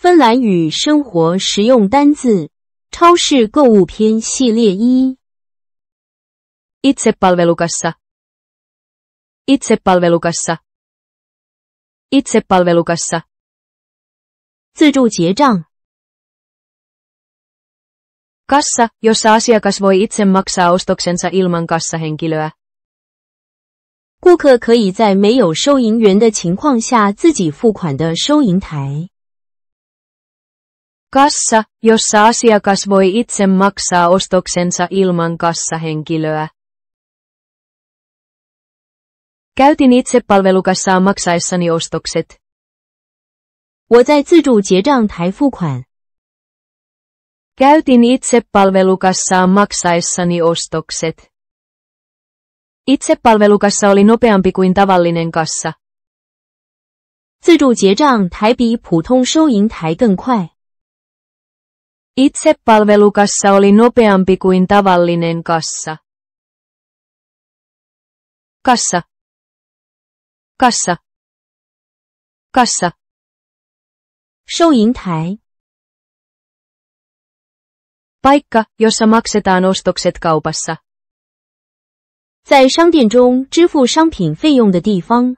芬兰语生活实用单字，超市购物篇系列1。Itsepalvelukassa. Itsepalvelukassa. Itsepalvelukassa. 自助结账。Kassa, jossa asiakas voi itse maksaa ostoksensa ilman kassahenkilöä. 顾客可以在没有收银员的情况下自己付款的收银台。Kassa, jossa asiakas voi itse maksaa ostoksensa ilman kassahenkilöä. Käytin itsepalvelukassaan maksaessani ostokset. 我在自助结账台付款。Käytin itsepalvelukassaan maksaessani ostokset. Itsepalvelukassa oli nopeampi kuin tavallinen kassa. 自助结账台比普通收银台更快。Itsepalvelukassa oli nopeampi kuin tavallinen kassa. Kassa. Kassa. Kassa. 收银台。Paikka, jossa maksetaan ostokset kaupassa. 在商店中支付商品费用的地方。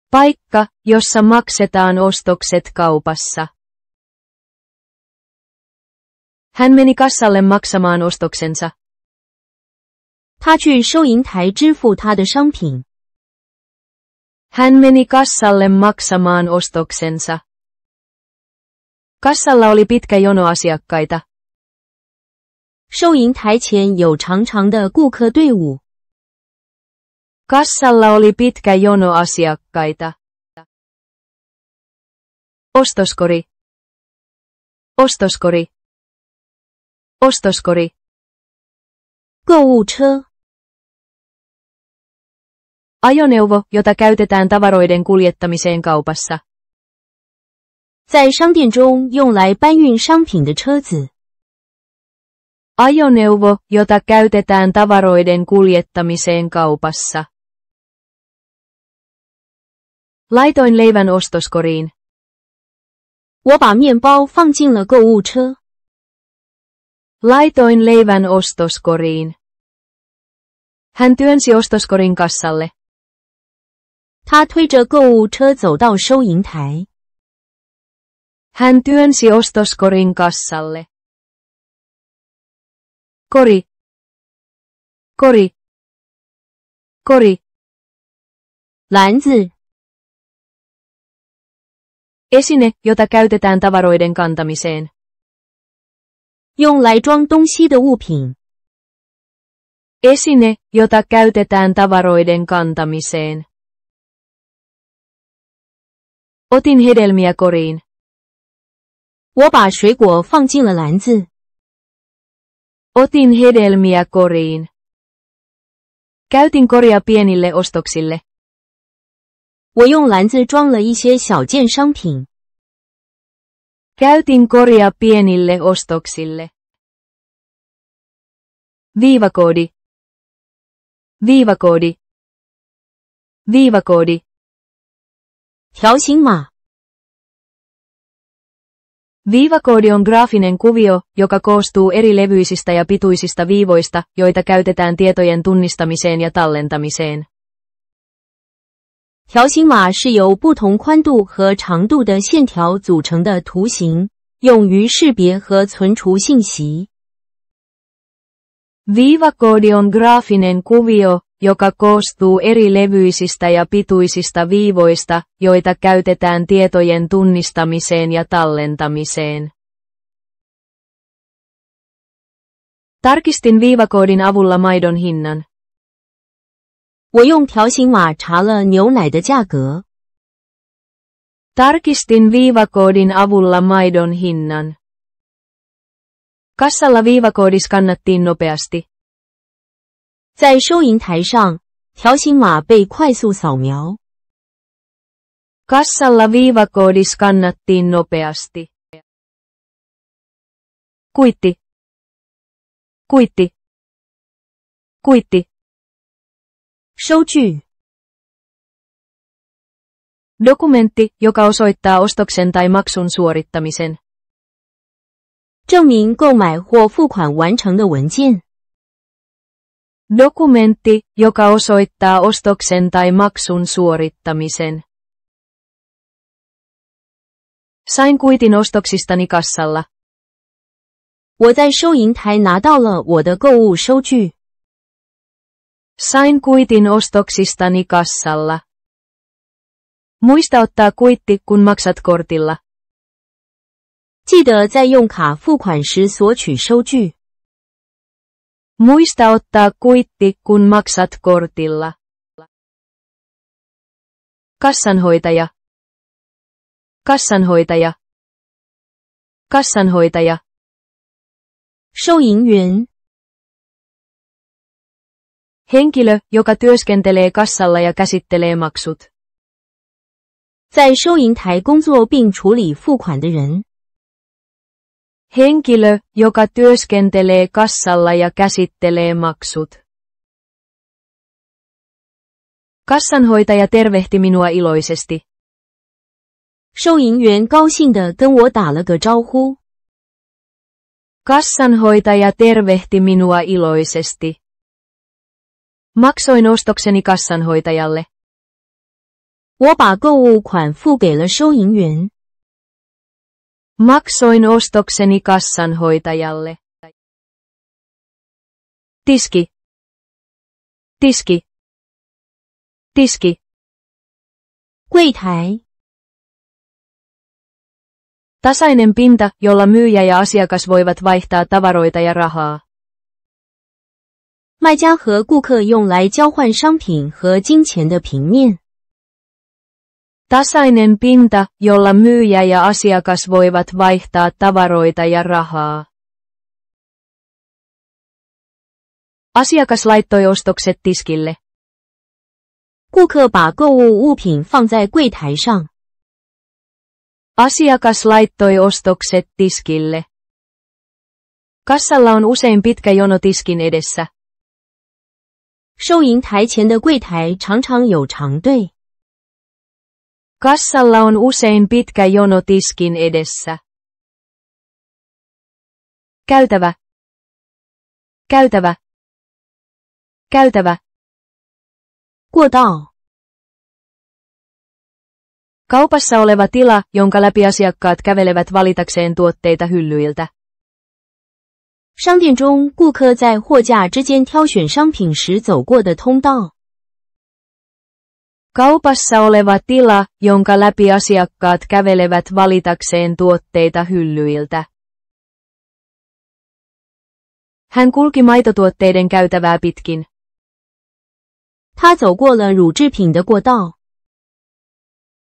Paikka, jossa maksetaan ostokset kaupassa. Hän meni kassalle maksamaan ostoksensa. 他去收银台支付他的商品。Hän meni kassalle maksamaan ostoksensa. Kassalla oli pitkä jono asiakkaita. 收银台前有长长的顾客队伍。Kassalla oli pitkä jono asiakkaita. Ostoskori. Ostoskori. Ostoskori. 购物车。Ajoneuvo, jota käytetään tavaroiden kuljettamiseen kaupassa. 在商店中用来搬运商品的车子。Ajoneuvo, jota käytetään tavaroiden kuljettamiseen kaupassa. Laitoin leivän ostoskoriin. 我把面包放进了购物车。Laitoin leivän ostoskoriin. Hän työnsi ostoskorin kassalle. 他推着购物车走到收银台。Hän työnsi ostoskorin kassalle. Kori. Kori. Kori. 篮子。Esine, jota käytetään tavaroiden kantamiseen. 用来装东西的物品。Esine, jota käytetään tavaroiden kantamiseen. Otin hedelmiä koriin. 我把水果放进了篮子。Otin hedelmiä koriin. Käytin koria pienille ostoksille. 我用篮子装了一些小件商品。Käytin koria pienille ostoksille. Viivakoodi. Viivakoodi. Viivakoodi. 条形码。Viivakoodi on graafinen kuvio, joka koostuu eri levyisistä ja pituisista viivoista, joita käytetään tietojen tunnistamiseen ja tallentamiseen. 条形码是由不同宽度和长度的线条组成的图形，用于识别和存储信息。Viivakoodi on graafinen kuvio, joka koostuu eri levyisistä ja pituisista viivoista, joita käytetään tietojen tunnistamiseen ja tallentamiseen. Tarkistin viivakoodin avulla maidon hinnan. 我用条形码查了牛奶的价格。Tarkistin viivakoodin avulla maidon hinnan. Kassalla viivakoodi skannattiin nopeasti. 在收银台上，条形码被快速扫描。Kassalla viivakoodi skannattiin nopeasti. Kuitti. Kuitti. Kuitti. 收据。Dokumentti, joka osoittaa ostoksen tai maksun suorittamisen. 证明购买或付款完成的文件。 Dokumentti, joka osoittaa ostoksen tai maksun suorittamisen. Sain kuitin ostoksistani kassalla. 我在收银台拿到了我的购物收据。 Sain kuitin ostoksistani kassalla. Muista ottaa kuitti, kun maksat kortilla. 记得在用卡付款时索取收据。 Muista ottaa kuitti, kun maksat kortilla. Kassanhoitaja. Kassanhoitaja. Kassanhoitaja. 收银员。 Henkilö, joka työskentelee kassalla ja käsittelee maksut. 在收银台工作并处理付款的人。 Henkilö, joka työskentelee kassalla ja käsittelee maksut. Kassanhoitaja tervehti minua iloisesti. 收银员高兴地跟我打了个招呼。 Kassanhoitaja tervehti minua iloisesti. Maksoin ostokseni kassanhoitajalle. 我把购物款付给了收银员。 Maksoin ostokseni kassanhoitajalle. Tiski. Tiski. Tiski. 柜台。 Tasainen pinta, jolla myyjä ja asiakas voivat vaihtaa tavaroita ja rahaa. 卖家和顾客用来交换商品和金钱的平面。 Tasainen pinta, jolla myyjä ja asiakas voivat vaihtaa tavaroita ja rahaa. Asiakas laittoi ostokset tiskille. 顾客把购物物品放在柜台上。 Asiakas laittoi ostokset tiskille. Kassalla on usein pitkä jono tiskin edessä. 收银台前的柜台常常有长队。 Kassalla on usein pitkä jono tiskin edessä. Käytävä. Käytävä. Käytävä. 过道。 Kaupassa oleva tila, jonka läpi asiakkaat kävelevät valitakseen tuotteita hyllyiltä. 商店中顾客在货架之间挑选商品时走过的通道。 Kaupassa oleva tila, jonka läpi asiakkaat kävelevät valitakseen tuotteita hyllyiltä. Hän kulki maitotuotteiden käytävää pitkin. 他走过了乳制品的过道。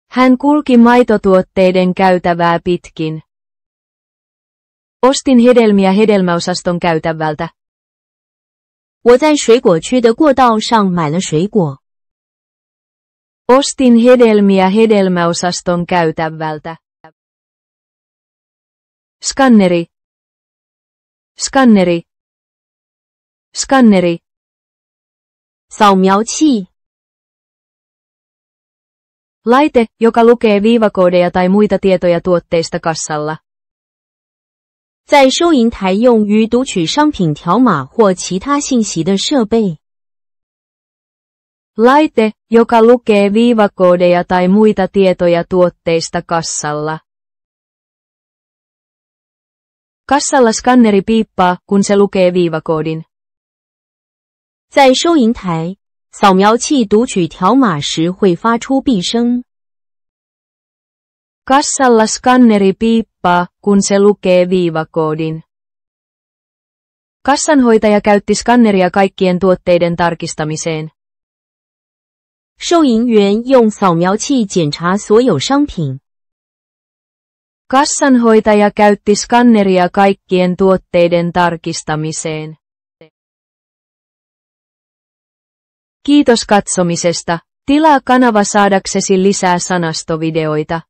Hän kulki maitotuotteiden käytävää pitkin. Ostin hedelmiä hedelmäosaston käytävältä. 我在水果区的过道上买了水果。 Ostin hedelmiä hedelmäosaston käytävältä. Skanneri. Skanneri. Skanneri. 扫描器。 Laite, joka lukee viivakoodeja tai muita tietoja tuotteista kassalla. 在收银台用于读取商品条码或其他信息的设备。 Laite, joka lukee viivakoodeja tai muita tietoja tuotteista kassalla. Kassalla skanneri piippaa, kun se lukee viivakoodin. 在收银台，扫描器读取条码时会发出闭声。 Kassalla skanneri piippaa, kun se lukee viivakoodin. Kassanhoitaja käytti skanneria kaikkien tuotteiden tarkistamiseen. 收银员用扫描器检查所有商品。 Kassanhoitaja käytti skanneria kaikkien tuotteiden tarkistamiseen. Kiitos katsomisesta. Tilaa kanava saadaksesi lisää sanastovideoita.